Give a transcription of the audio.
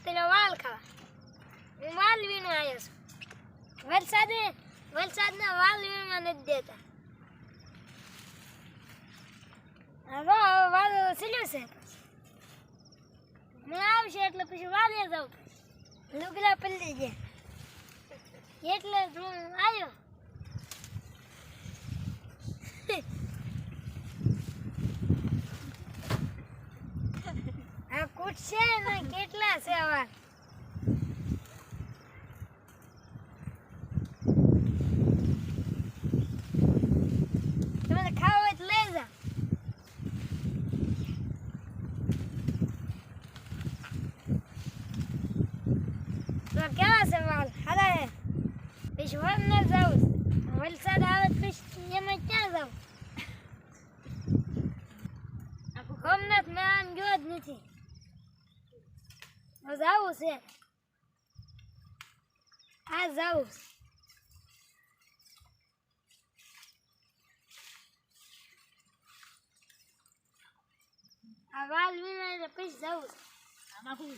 ઉતર્યો વાલ ખાવા હું વાલ વીણવા આવ્યો છું વરસાદના વાલ વીણવા નથી દેતા હવે વાલ સીલ્યું છે હું આવશે એટલે પછી વાલે જાઉં લુગડા પલળી ગયા એટલે જ હું આવ્યો આ કૂટ છે ને કેટલા છે વાલ તમને ખાવા હોય તો લઈ જાઓ તો કેવા છે વાલ હારા હે પછી વર ન જાઉં વલસાડ આવે પછી એમાં ક્યાં જાઉં સોમનાથ મેં આમ ગયો જ નથી જાવું છે આ જાવું આ વાલ વીણા એટલે પછી જાવું આમાં શું